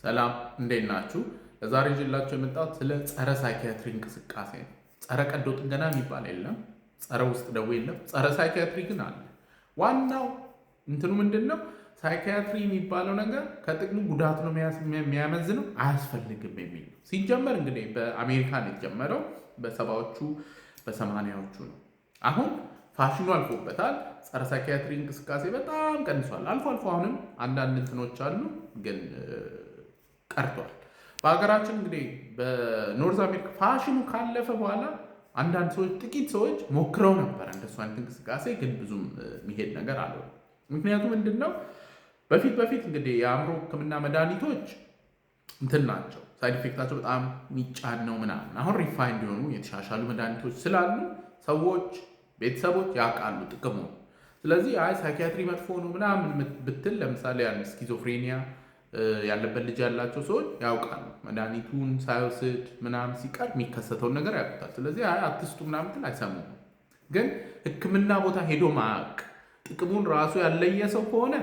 ሰላም እንዴት ናችሁ? ለዛሬ ይዤላችሁ የመጣሁት ስለ ጸረ ሳይኪያትሪ እንቅስቃሴ ነው። ጸረ ቀዶ ጥገና የሚባል የለም፣ ጸረ ውስጥ ደዌ የለም፣ ጸረ ሳይኪያትሪ ግን አለ። ዋናው እንትኑ ምንድን ነው? ሳይኪያትሪ የሚባለው ነገር ከጥቅሙ ጉዳት ነው የሚያመዝነው፣ አያስፈልግም የሚል ነው። ሲጀመር እንግዲህ በአሜሪካ ነው የተጀመረው፣ በሰባዎቹ በሰማንያዎቹ ነው። አሁን ፋሽኑ አልፎበታል። ጸረ ሳይኪያትሪ እንቅስቃሴ በጣም ቀንሷል። አልፎ አልፎ አሁንም አንዳንድ እንትኖች አሉ ግን ቀርቷል። በሀገራችን እንግዲህ በኖርዝ አሜሪካ ፋሽኑ ካለፈ በኋላ አንዳንድ ሰዎች ጥቂት ሰዎች ሞክረው ነበር እንደሱ አይነት እንቅስቃሴ፣ ግን ብዙም የሚሄድ ነገር አለ። ምክንያቱም ምንድን ነው በፊት እንግዲህ የአእምሮ ሕክምና መድኃኒቶች እንትን ናቸው፣ ሳይድ ኢፌክታቸው በጣም የሚጫን ነው ምናምን። አሁን ሪፋይንድ የሆኑ የተሻሻሉ መድኃኒቶች ስላሉ ሰዎች ቤተሰቦች ያውቃሉ ጥቅሙ። ስለዚህ አይ ሳይኪያትሪ መጥፎ ነው ምናምን ብትል ለምሳሌ ስኪዞፍሬኒያ ያለበት ልጅ ያላቸው ሰዎች ያውቃሉ። መድኃኒቱን ሳይወስድ ምናምን ሲቀር የሚከሰተውን ነገር ያውቁታል። ስለዚህ አይ አትስጡ ምናምን ትል አይሰሙም። ግን ሕክምና ቦታ ሄዶ ማያውቅ ጥቅሙን ራሱ ያለየ ሰው ከሆነ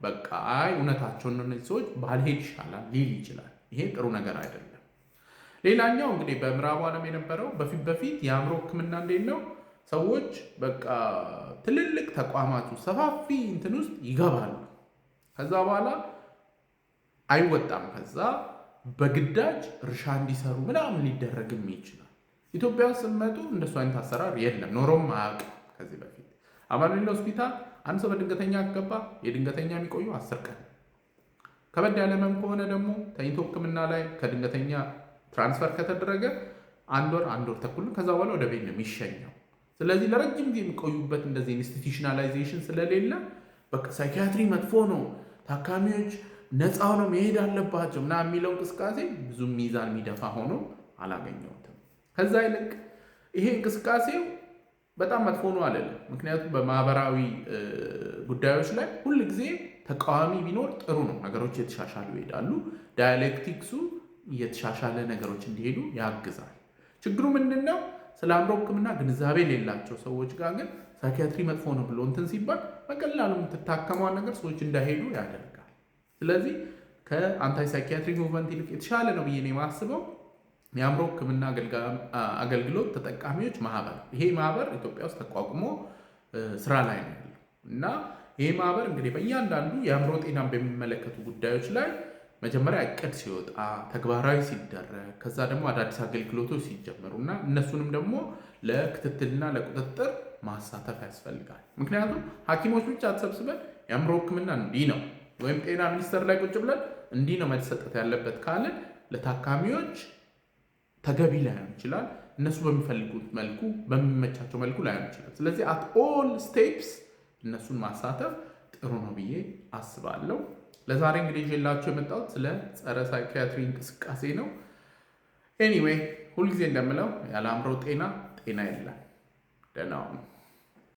በቃ አይ እውነታቸውን ነው እነዚህ ሰዎች ባልሄድ ይሻላል ሊል ይችላል። ይሄ ጥሩ ነገር አይደለም። ሌላኛው እንግዲህ በምዕራቡ ዓለም የነበረው በፊት የአእምሮ ሕክምና እንዴት ነው ሰዎች በቃ ትልልቅ ተቋማቱ ሰፋፊ እንትን ውስጥ ይገባሉ። ከዛ በኋላ አይወጣም። ከዛ በግዳጅ እርሻ እንዲሰሩ ምናምን ሊደረግም ይችላል። ኢትዮጵያ ውስጥ ስትመጡ እንደሱ አይነት አሰራር የለም፣ ኖሮም አያውቅም። ከዚህ በፊት አማኑኤል ሆስፒታል አንድ ሰው በድንገተኛ ከገባ የድንገተኛ የሚቆዩ 10 ቀን፣ ከበድ ያለ ህመም ከሆነ ደግሞ ተኝቶ ህክምና ላይ ከድንገተኛ ትራንስፈር ከተደረገ አንድ ወር ተኩል፣ ከዛ በኋላ ወደ ቤት ነው የሚሸኘው። ስለዚህ ለረጅም ጊዜ የሚቆዩበት እንደዚህ ኢንስቲቱሽናላይዜሽን ስለሌለ በቃ ሳይኪያትሪ መጥፎ ነው፣ ታካሚዎች ነፃ ሆነው መሄድ አለባቸው ምናምን የሚለው እንቅስቃሴ ብዙም ሚዛን የሚደፋ ሆኖ አላገኘሁትም። ከዛ ይልቅ ይሄ እንቅስቃሴው በጣም መጥፎ ነው አልልም። ምክንያቱም በማህበራዊ ጉዳዮች ላይ ሁል ጊዜ ተቃዋሚ ቢኖር ጥሩ ነው፣ ነገሮች የተሻሻሉ ይሄዳሉ። ዳያሌክቲክሱ እየተሻሻለ ነገሮች እንዲሄዱ ያግዛል። ችግሩ ምንድን ነው? ስለ አእምሮ ሕክምና ግንዛቤ የሌላቸው ሰዎች ጋር ግን ሳይኪያትሪ መጥፎ ነው ብሎ እንትን ሲባል በቀላሉ የምትታከመውን ነገር ሰዎች እንዳይሄዱ ያደርጋል። ስለዚህ ከአንታይ ሳይኪያትሪ ሙቭመንት ይልቅ የተሻለ ነው ብዬ ነው የማስበው የአእምሮ ሕክምና አገልግሎት ተጠቃሚዎች ማህበር። ይሄ ማህበር ኢትዮጵያ ውስጥ ተቋቁሞ ስራ ላይ ነው ያለው እና ይሄ ማህበር እንግዲህ በእያንዳንዱ የአእምሮ ጤናን በሚመለከቱ ጉዳዮች ላይ መጀመሪያ እቅድ ሲወጣ ተግባራዊ ሲደረግ ከዛ ደግሞ አዳዲስ አገልግሎቶች ሲጀመሩ እና እነሱንም ደግሞ ለክትትልና ለቁጥጥር ማሳተፍ ያስፈልጋል። ምክንያቱም ሐኪሞች ብቻ ተሰብስበን የአእምሮ ሕክምና እንዲህ ነው ወይም ጤና ሚኒስቴር ላይ ቁጭ ብለን እንዲህ ነው መሰጠት ያለበት ካለን ለታካሚዎች ተገቢ ላይሆን ይችላል። እነሱ በሚፈልጉት መልኩ በሚመቻቸው መልኩ ላይሆን ይችላል። ስለዚህ አት ኦል ስቴፕስ እነሱን ማሳተፍ ጥሩ ነው ብዬ አስባለሁ። ለዛሬ እንግዲህ ይዤላችሁ የመጣሁት ስለ ጸረ ሳይኪያትሪ እንቅስቃሴ ነው። ኤኒዌይ ሁልጊዜ እንደምለው ያለ አእምሮ ጤና የለም። ደህና ሁኑ።